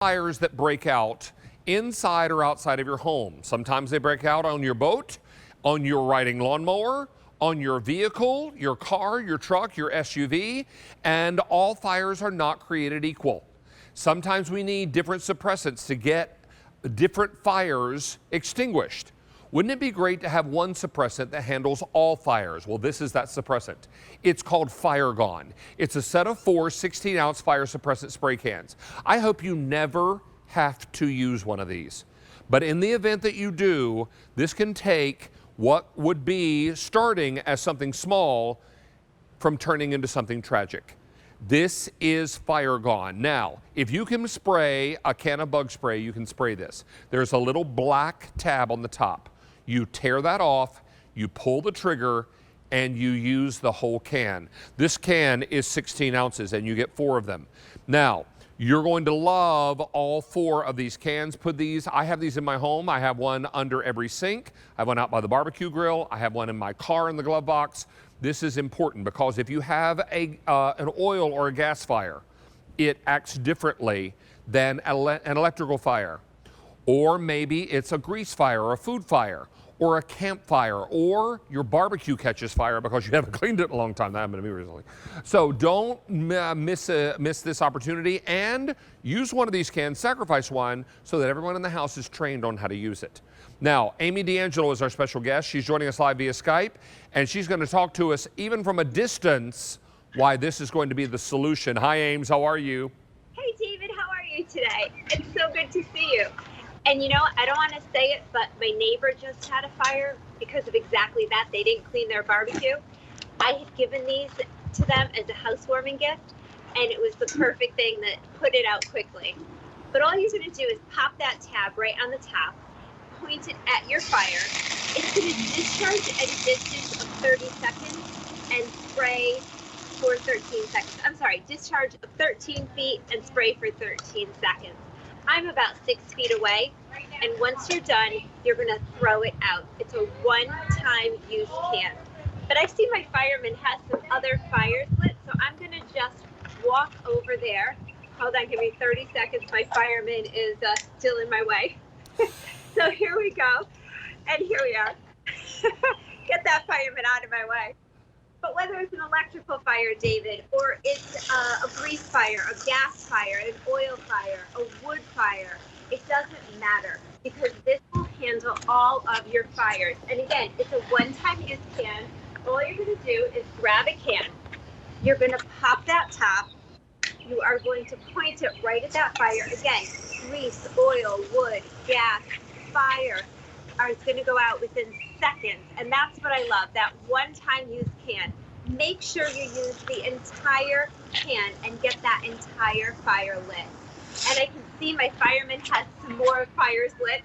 Fires that break out inside or outside of your home. Sometimes they break out on your boat, on your riding lawnmower, on your vehicle, your car, your truck, your SUV, and all fires are not created equal. Sometimes we need different suppressants to get different fires extinguished. Wouldn't it be great to have one suppressant that handles all fires? Well, this is that suppressant. It's called Fire Gone. It's a set of 4 16-ounce fire suppressant spray cans. I hope you never have to use one of these. But in the event that you do, this can take what would be starting as something small from turning into something tragic. This is Fire Gone. Now, if you can spray a can of bug spray, you can spray this. There's a little black tab on the top. You tear that off, you pull the trigger, and you use the whole can. This can is 16 ounces, and you get 4 of them. Now, you're going to love all 4 of these cans. I have these in my home. I have one under every sink. I have one out by the barbecue grill. I have one in my car in the glove box. This is important because if you have an oil or a gas fire, it acts differently than an electrical fire. Or maybe it's a grease fire or a food fire or a campfire or your barbecue catches fire because you haven't cleaned it in a long time. That happened to me recently. So don't miss this opportunity and use one of these cans, sacrifice one so that everyone in the house is trained on how to use it. Now, Amy D'Angelo is our special guest. She's joining us live via Skype, and she's going to talk to us even from a distance why this is going to be the solution. Hi, Ames. How are you? Hey, David. How are you today? It's so good to see you. And you know, I don't want to say it, but my neighbor just had a fire because of exactly that. They didn't clean their barbecue. I had given these to them as a housewarming gift, and it was the perfect thing that put it out quickly. But all you're going to do is pop that tab right on the top, point it at your fire. It's going to discharge at a distance of 30 seconds and spray for 13 seconds. I'm sorry, discharge of 13 feet and spray for 13 seconds. I'm about 6 feet away, and once you're done, you're going to throw it out. It's a one-time use can. But I see my fireman has some other fires lit, so I'm going to just walk over there. Hold on, give me 30 seconds. My fireman is still in my way. So here we go, and here we are. Get that fireman out of my way. But whether it's an electrical fire, David, or it's a grease fire, a gas fire, an oil fire, a wood fire, it doesn't matter because this will handle all of your fires. And again, it's a one-time use can. All you're going to do is grab a can. You're going to pop that top. You are going to point it right at that fire. Again, grease, oil, wood, gas, fire are going to go out within seconds. And that's what I love, that one-time use can. Make sure you use the entire can and get that entire fire lit. And I can see my fireman has some more fires lit.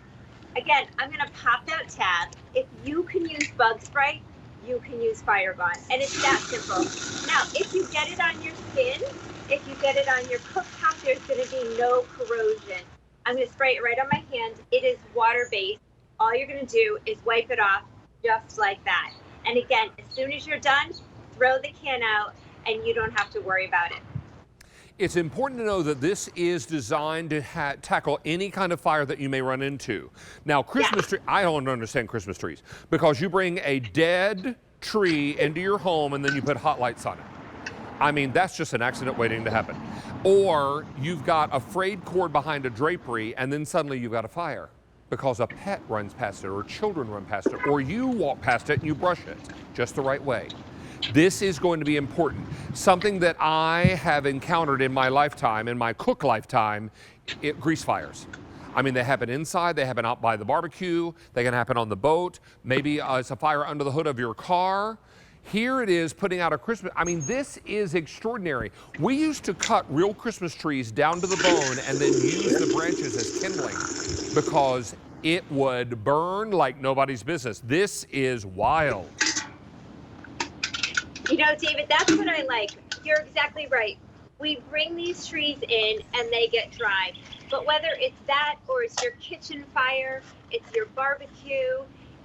Again, I'm going to pop that tab. If you can use bug spray, you can use Fire Gone. And it's that simple. Now, if you get it on your skin, if you get it on your cooktop, there's going to be no corrosion. I'm going to spray it right on my hand. It is water-based. All you're going to do is wipe it off just like that. And again, as soon as you're done, throw the can out and you don't have to worry about it. It's important to know that this is designed to tackle any kind of fire that you may run into. Now, Christmas tree, I don't understand Christmas trees because you bring a dead tree into your home and then you put hot lights on it. I mean, that's just an accident waiting to happen. Or you've got a frayed cord behind a drapery and then suddenly you've got a fire because a pet runs past it or children run past it or you walk past it and you brush it just the right way. This is going to be important. Something that I have encountered in my lifetime, in my cook lifetime, grease fires. I mean, they happen inside, they happen out by the barbecue, they can happen on the boat, maybe it's a fire under the hood of your car. Here it is putting out a Christmas, I mean, this is extraordinary. We used to cut real Christmas trees down to the bone and then use the branches as kindling because it would burn like nobody's business. This is wild. You know, David, that's what I like. You're exactly right. We bring these trees in and they get dry. But whether it's that or it's your kitchen fire, it's your barbecue,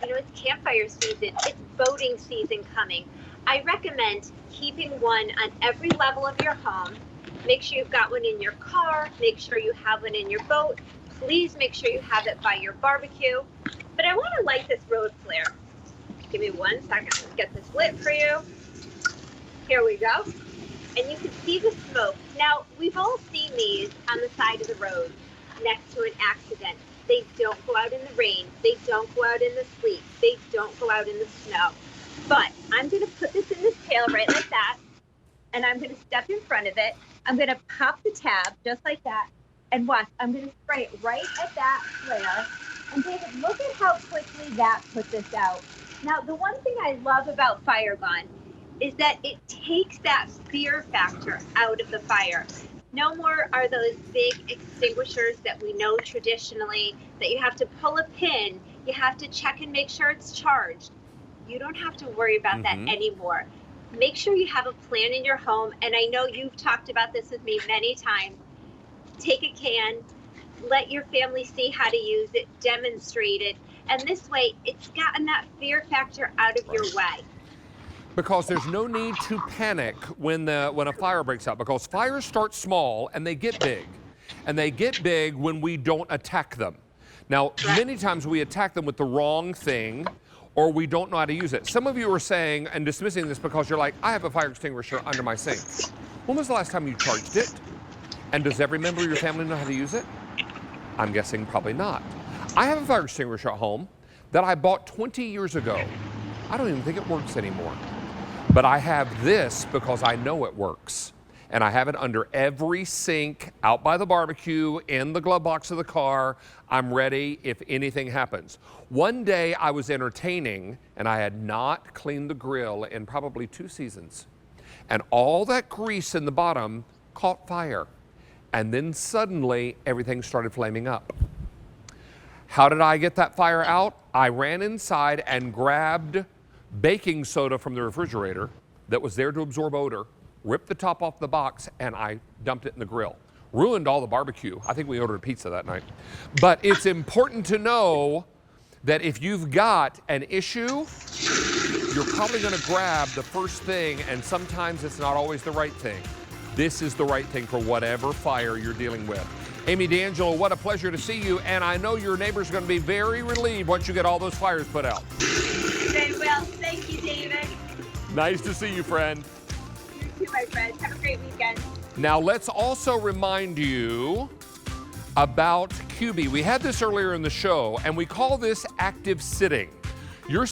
you know, it's campfire season, it's boating season coming. I recommend keeping one on every level of your home Make sure you've got one in your car. Make sure you have one in your boat. Please make sure you have it by your barbecue. But I want to light this road flare. Give me 1 second. Let's get this lit for you. Here we go. And you can see the smoke. Now, we've all seen these on the side of the road next to an accident. They don't go out in the rain. They don't go out in the sleet. They don't go out in the snow. But I'm going to put this in this pail right like that. And I'm going to step in front of it. I'm going to pop the tab just like that. And watch, I'm going to spray it right at that flare. And David, look at how quickly that put this out. Now, the one thing I love about Fire Gun is that it takes that fear factor out of the fire. No more are those big extinguishers that we know traditionally that you have to pull a pin, you have to check and make sure it's charged. You don't have to worry about that anymore. Make sure you have a plan in your home, and I know you've talked about this with me many times. Take a can, let your family see how to use it, demonstrate it, and this way it's gotten that fear factor out of your way. Because there's no need to panic when a fire breaks out, because fires start small and they get big. And they get big when we don't attack them. Now, many times we attack them with the wrong thing, or we don't know how to use it. Some of you are saying and dismissing this because you're like, I have a fire extinguisher under my sink. When was the last time you charged it? And does every member of your family know how to use it? I'm guessing probably not. I have a fire extinguisher at home that I bought 20 years ago. I don't even think it works anymore. But I have this because I know it works. And I have it under every sink, out by the barbecue, in the glove box of the car. I'm ready if anything happens. One day I was entertaining and I had not cleaned the grill in probably 2 seasons. And all that grease in the bottom caught fire. And then suddenly everything started flaming up. How did I get that fire out? I ran inside and grabbed baking soda from the refrigerator that was there to absorb odor, ripped the top off the box, and I dumped it in the grill. Ruined all the barbecue. I think we ordered a pizza that night. But it's important to know that if you've got an issue, you're probably going to grab the first thing, and sometimes it's not always the right thing. This is the right thing for whatever fire you're dealing with. Amy D'Angelo, what a pleasure to see you, and I know your neighbors are going to be very relieved once you get all those fires put out. Very well. Thank you, David. Nice to see you, friend. You too, my friend. Have a great weekend. Now, let's also remind you about QB. We had this earlier in the show, and we call this active sitting.